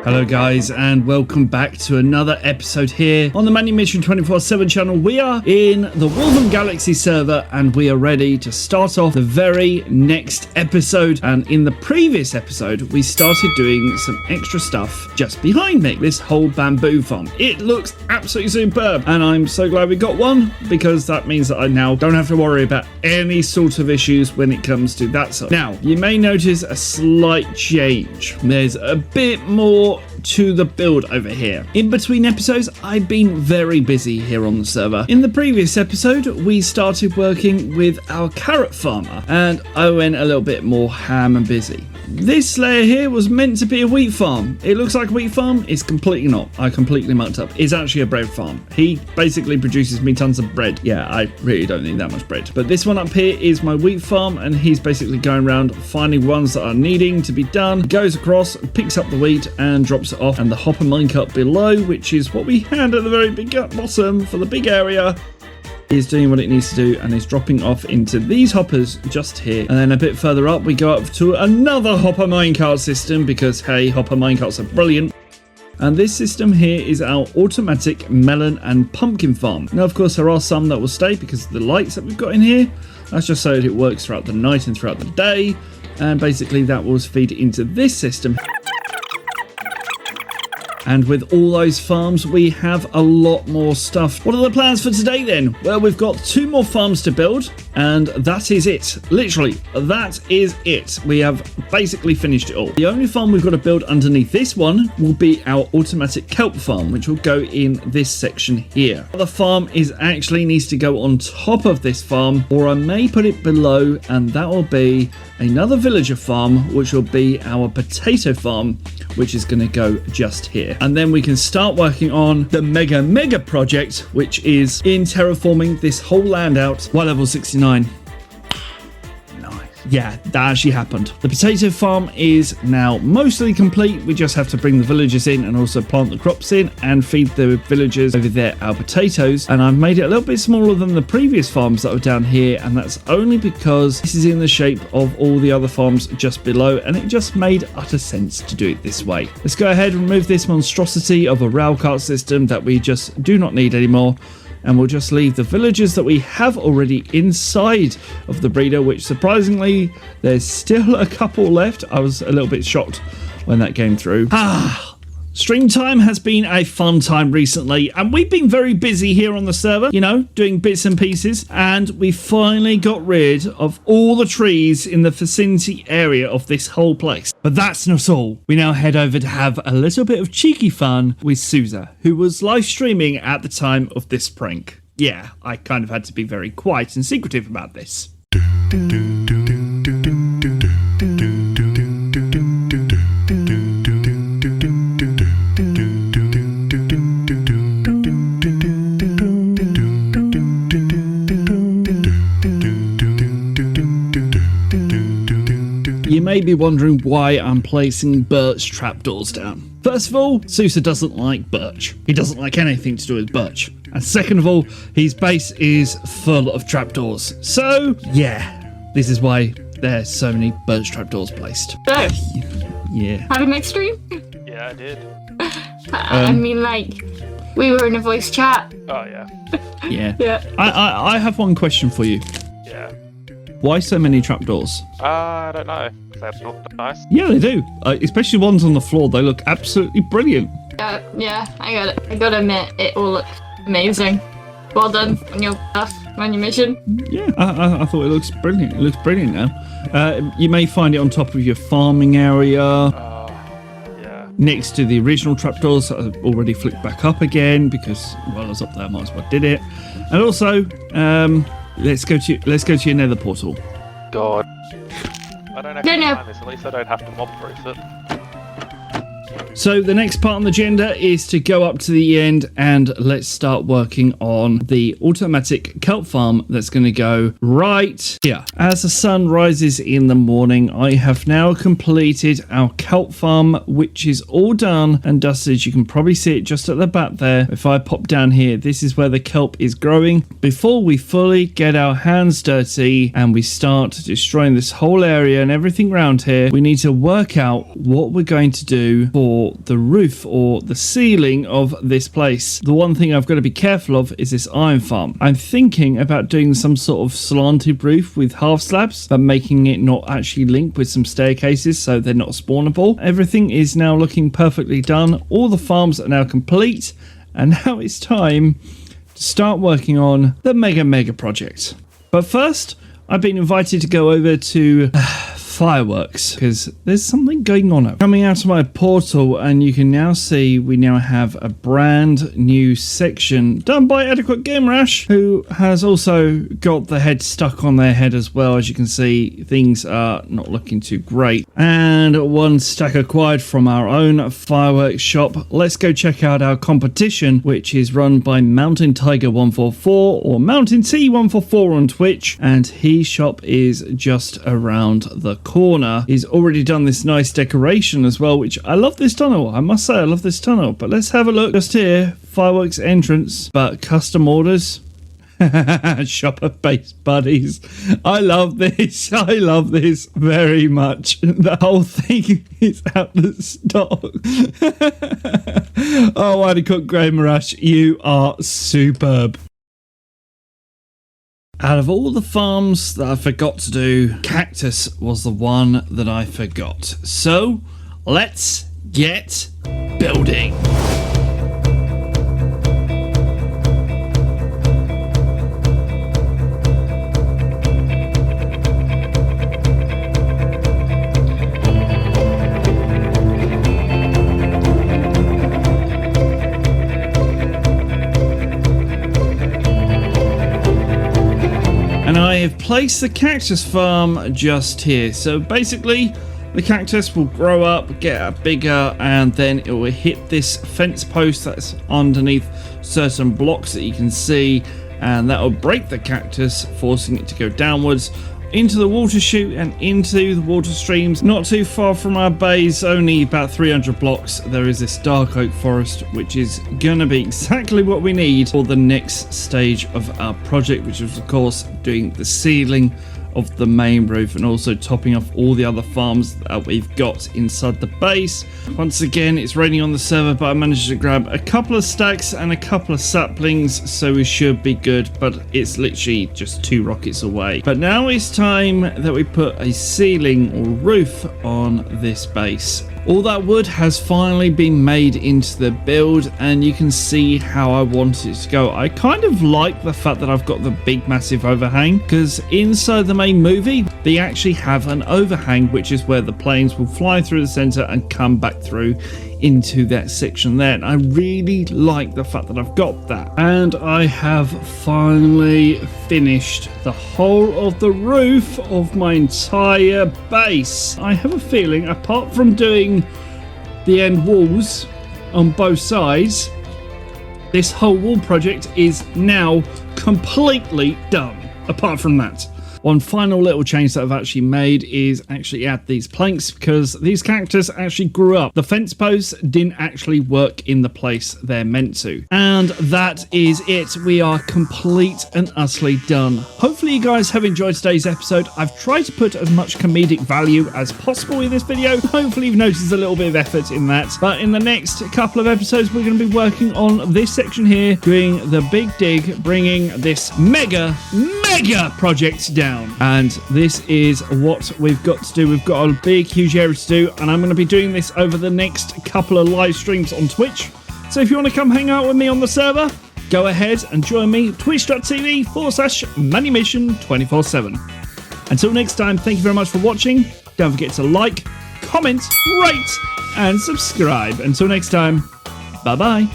Hello guys, and welcome back to another episode here on the Manumission 24/7 channel. We are in the Wolven Galaxy server and we are ready to start off the very next episode. And in the previous episode we started doing some extra stuff just behind me, this whole bamboo farm. It looks absolutely superb and I'm so glad we got one, because that means that I now don't have to worry about any sort of issues when it comes to that side. Now you may notice a slight change. There's a bit more to the build over here. In between episodes, I've been very busy here on the server. In the previous episode, we started working with our carrot farmer, and I went a little bit more ham and busy. This layer here was meant to be a wheat farm. It looks like a wheat farm. It's completely not. I completely mucked up. It's actually a bread farm. He basically produces me tons of bread. Yeah, I really don't need that much bread. But this one up here is my wheat farm, and he's basically going around finding ones that are needing to be done. Goes across, picks up the wheat, and drops it off. And the hopper minecart below, which is what we had at the very big bottom for the big area, is doing what it needs to do and is dropping off into these hoppers just here. And then a bit further up we go up to another hopper minecart system, because hey, hopper minecarts are brilliant. And this system here is our automatic melon and pumpkin farm. Now of course there are some that will stay because of the lights that we've got in here. That's just so that it works throughout the night and throughout the day, and basically that will feed into this system. And with all those farms, we have a lot more stuff. What are the plans for today then? Well, we've got 2 more farms to build, and that is it. Literally, that is it. We have basically finished it all. The only farm we've got to build underneath this one will be our automatic kelp farm, which will go in this section here. The farm actually needs to go on top of this farm, or I may put it below, and that will be another villager farm, which will be our potato farm, which is going to go just here. And then we can start working on the mega project, which is in terraforming this whole land out. Why level 69? Yeah, that actually happened. The potato farm is now mostly complete. We just have to bring the villagers in and also plant the crops in and feed the villagers over there our potatoes. And I've made it a little bit smaller than the previous farms that were down here, and that's only because this is in the shape of all the other farms just below, and it just made utter sense to do it this way. Let's go ahead and remove this monstrosity of a rail cart system that we just do not need anymore. And we'll just leave the villagers that we have already inside of the breeder, which surprisingly, there's still a couple left. I was a little bit shocked when that came through. Stream time has been a fun time recently, and we've been very busy here on the server, you know, doing bits and pieces, and we finally got rid of all the trees in the vicinity area of this whole place. But that's not all. We now head over to have a little bit of cheeky fun with Sousa, who was live streaming at the time of this prank. Yeah, I kind of had to be very quiet and secretive about this. You may be wondering why I'm placing birch trapdoors down. First of all, Sousa doesn't like birch. He doesn't like anything to do with birch. And second of all, his base is full of trapdoors. So, yeah, this is why there's so many birch trapdoors placed. So, yeah. have a next stream? Yeah, I did. I mean, like, we were in a voice chat. Oh, yeah. Yeah. Yeah. I have one question for you. Yeah. Why so many trapdoors? I don't know. They look nice. Yeah, they do. Especially ones on the floor. They look absolutely brilliant. Yeah, I got it. I gotta admit, it all looks amazing. Well done on your mission. Yeah, I thought it looks brilliant. It looks brilliant now. You may find it on top of your farming area. Yeah. Next to the original trapdoors that I've already flicked back up again because, well, I was up there, I might as well did it. And also, let's go to your nether portal. God. I don't actually find this. At least I don't have to mob-proof it. So the next part on the agenda is to go up to the end and let's start working on the automatic kelp farm that's going to go right here. As the sun rises in the morning, I have now completed our kelp farm, which is all done and dusted. You can probably see it just at the back there. If I pop down here, this is where the kelp is growing. Before we fully get our hands dirty and we start destroying this whole area and everything around here, we need to work out what we're going to do for for the roof or the ceiling of this place. The one thing I've got to be careful of is this iron farm. I'm thinking about doing some sort of slanted roof with half slabs, but making it not actually linked with some staircases so they're not spawnable. Everything is now looking perfectly done. All the farms are now complete, and now it's time to start working on the mega project. But first, I've been invited to go over to Fireworks because there's something going on. Coming out of my portal, and you can now see we now have a brand new section done by Adequate Game Rash, who has also got the head stuck on their head as well. As you can see, things are not looking too great. And one stack acquired from our own fireworks shop. Let's go check out our competition, which is run by Mountain Tiger 144 or Mountain T 144 on Twitch, and his shop is just around the corner. He's already done this nice decoration as well, which I love this tunnel. I must say I love this tunnel. But let's have a look just here. Fireworks entrance, but custom orders. Shopper base buddies. I love this. I love this very much. The whole thing is out of stock. Oh, Adequate Game Rash, you are superb. Out of all the farms that I forgot to do, Cactus was the one that I forgot. So, let's get building. And I have placed the cactus farm just here. So basically, the cactus will grow up, get bigger, and then it will hit this fence post that's underneath certain blocks that you can see, and that will break the cactus, forcing it to go downwards into the water chute and into the water streams. Not too far from our base, only about 300 blocks, there is this dark oak forest, which is gonna be exactly what we need for the next stage of our project, which is of course doing the ceiling of the main roof and also topping off all the other farms that we've got inside the base. Once again, it's raining on the server, but I managed to grab a couple of stacks and a couple of saplings, so we should be good, but it's literally just 2 rockets away. But now it's time that we put a ceiling or roof on this base. All that wood has finally been made into the build, and you can see how I want it to go. I kind of like the fact that I've got the big massive overhang, because inside the main movie they actually have an overhang, which is where the planes will fly through the center and come back through into that section there, and I really like the fact that I've got that. And I have finally finished the whole of the roof of my entire base. I have a feeling, apart from doing the end walls on both sides, this whole wall project is now completely done. Apart from that, one final little change that I've actually made is actually add these planks, because these cactus actually grew up. The fence posts didn't actually work in the place they're meant to. And that is it. We are complete and utterly done. Hopefully you guys have enjoyed today's episode. I've tried to put as much comedic value as possible in this video. Hopefully you've noticed a little bit of effort in that. But in the next couple of episodes, we're going to be working on this section here, doing the big dig, bringing this mega project down. And this is what we've got to do. We've got a big huge area to do, and I'm going to be doing this over the next couple of live streams on Twitch. So if you want to come hang out with me on the server, go ahead and join me, twitch.tv/MoneyMission247. Until next time, thank you very much for watching. Don't forget to like, comment, rate and subscribe. Until next time, bye bye.